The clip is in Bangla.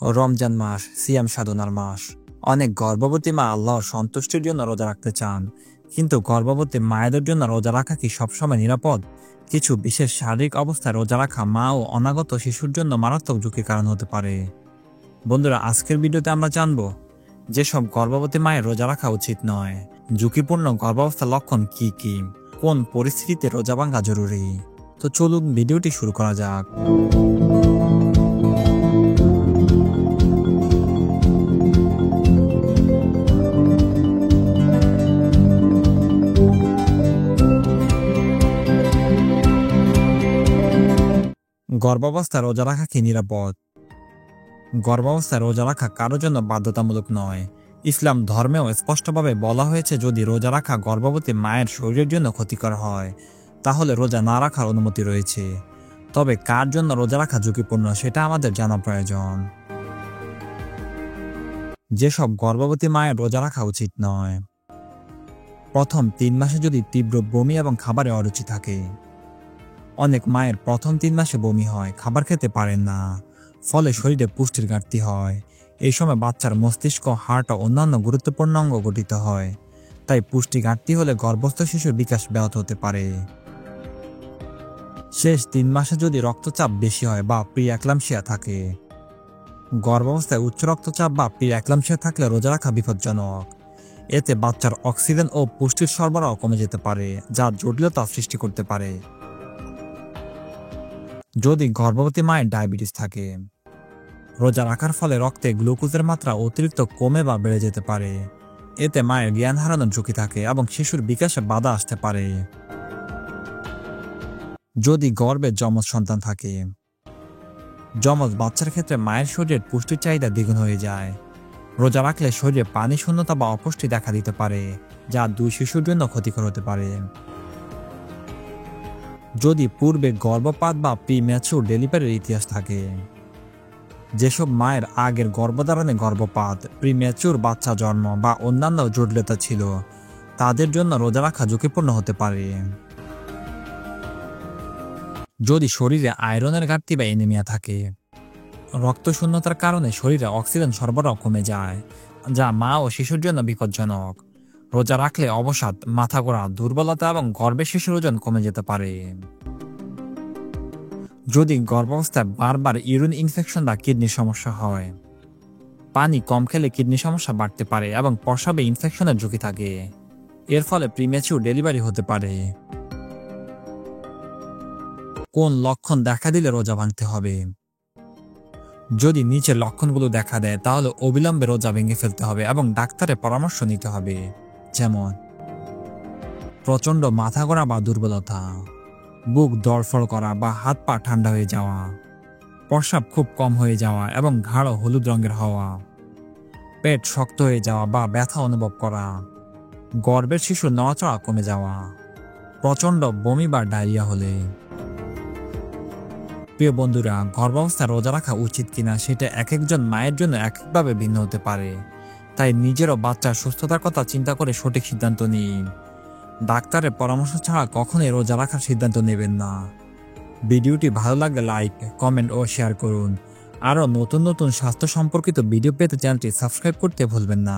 রমজান মাস সিয়াম সাধনার মাস। অনেক গর্ভবতী মা আল্লাহর সন্তুষ্টির জন্য রোজা রাখতে চান, কিন্তু গর্ভবতী মায়েদের জন্য রোজা রাখা কি সবসময় নিরাপদ? কিছু বিশেষ শারীরিক অবস্থায় রোজা রাখা মা ও অনাগত শিশুর জন্য মারাত্মক ঝুঁকির কারণ হতে পারে। বন্ধুরা, আজকের ভিডিওতে আমরা জানব যেসব গর্ভবতী মায়ের রোজা রাখা উচিত নয়, ঝুঁকিপূর্ণ গর্ভাবস্থার লক্ষণ কি কি, কোন পরিস্থিতিতে রোজা ভাঙা জরুরি। তো চলুন ভিডিওটি শুরু করা যাক। গর্ভাবস্থায় রোজা রাখা কি নিরাপদ? গর্ভাবস্থায় রোজা রাখা কারোর জন্য বাধ্যতামূলক নয়। ইসলাম ধর্মেও স্পষ্টভাবে বলা হয়েছে, যদি রোজা রাখা গর্ভবতী মায়ের শরীরের জন্য ক্ষতিকর হয় তাহলে রোজা না রাখার অনুমতি রয়েছে। তবে কার জন্য রোজা রাখা ঝুঁকিপূর্ণ সেটা আমাদের জানা প্রয়োজন। যেসব গর্ভবতী মায়ের রোজা রাখা উচিত নয়: প্রথম 3 মাসে যদি তীব্র বমি এবং খাবারে অরুচি থাকে। অনেক মায়ের প্রথম 3 মাসে বমি হয়, খাবার খেতে পারেন না, ফলে শরীরে পুষ্টির ঘাটতি হয়। এই সময় বাচ্চার মস্তিষ্ক, হার্ট ও অন্যান্য গুরুত্বপূর্ণ অঙ্গ গঠিত হয়, তাই পুষ্টি ঘাটতি হলে গর্ভস্থ শিশুর বিকাশ ব্যাহত হতে পারে। শেষ 3 মাসে যদি রক্তচাপ বেশি হয় বা প্রি অ্যাক্লাম্পসিয়া থাকে। গর্ভাবস্থায় উচ্চ রক্তচাপ বা প্রি অ্যাক্লাম্পসিয়া থাকলে রোজা রাখা বিপজ্জনক। এতে বাচ্চার অক্সিজেন ও পুষ্টির সরবরাহ কমে যেতে পারে, যা জটিলতা সৃষ্টি করতে পারে। যদি গর্ভবতী মায়ের ডায়াবেটিস থাকে, রোজা রাখার ফলে রক্তে গ্লুকোজের মাত্রা অতিরিক্ত কমে বা বেড়ে যেতে পারে। এতে মায়ের জ্ঞান হারানোর ঝুঁকি থাকে এবং শিশুর বিকাশে বাধা আসতে পারে। যদি গর্ভে যমজ সন্তান থাকে, যমজ বাচ্চার ক্ষেত্রে মায়ের শরীরের পুষ্টির চাহিদা দ্বিগুণ হয়ে যায়। রোজা রাখলে শরীরে পানি শূন্যতা বা অপুষ্টি দেখা দিতে পারে, যা দুই শিশুর জন্য ক্ষতিকর হতে পারে। যদি পূর্বে গর্ভপাত বা প্রিম্যাচুর ডেলিভারির ইতিহাস থাকে, যেসব মায়ের আগের গর্ভধারণে গর্ভপাত, প্রিম্যাচুর বাচ্চা জন্ম বা অন্যান্য জটিলতা ছিল, তাদের জন্য রোজা রাখা ঝুঁকিপূর্ণ হতে পারে। যদি শরীরে আয়রনের ঘাটতি বা অ্যানিমিয়া থাকে, রক্তশূন্যতার কারণে শরীরে অক্সিজেন সরবরাহ কমে যায়, যা মা ও শিশুর জন্য বিপজ্জনক। রোজা রাখলে অবসাদ, মাথা ঘোরা, দুর্বলতা এবং গর্ভে শিশুর ওজন কমে যেতে পারে। যদি গর্ভাবস্থায় বারবার ইউরিন ইনফেকশন বা কিডনির সমস্যা হয়, পানি কম খেলে কিডনি সমস্যা বাড়তে পারে এবং প্রসবে ইনফেকশনের ঝুঁকি থাকে। এর ফলে প্রিম্যাচুর ডেলিভারি হতে পারে। কোন লক্ষণ দেখা দিলে রোজা ভাঙতে হবে? যদি নিচের লক্ষণগুলো দেখা দেয় তাহলে অবিলম্বে রোজা ভেঙে ফেলতে হবে এবং ডাক্তারের পরামর্শ নিতে হবে। যেমন প্রচণ্ড মাথা ঘোরা বা দুর্বলতা, বুক ধড়ফড় করা বা হাত পা ঠান্ডা হয়ে যাওয়া, প্রস্রাব খুব কম হয়ে যাওয়া এবং ঘাড় হলুদ রঙের হওয়া, পেট শক্ত হয়ে যাওয়া বা ব্যথা অনুভব করা, গর্ভের শিশুর নড়াচড়া কমে যাওয়া, প্রচণ্ড বমি বা ডায়রিয়া হলে। প্রিয় বন্ধুরা, গর্ভাবস্থায় রোজা রাখা উচিত কিনা সেটা এক একজন মায়ের জন্য একভাবে ভিন্ন হতে পারে, তাই নিজেরও বাচ্চার সুস্থতার কথা চিন্তা করে সঠিক সিদ্ধান্ত নিন। ডাক্তারের পরামর্শ ছাড়া কখনোই রোজা রাখার সিদ্ধান্ত নেবেন না। ভিডিওটি ভালো লাগলে লাইক, কমেন্ট ও শেয়ার করুন। আরও নতুন নতুন স্বাস্থ্য সম্পর্কিত ভিডিও পেতে চ্যানেলটি সাবস্ক্রাইব করতে ভুলবেন না।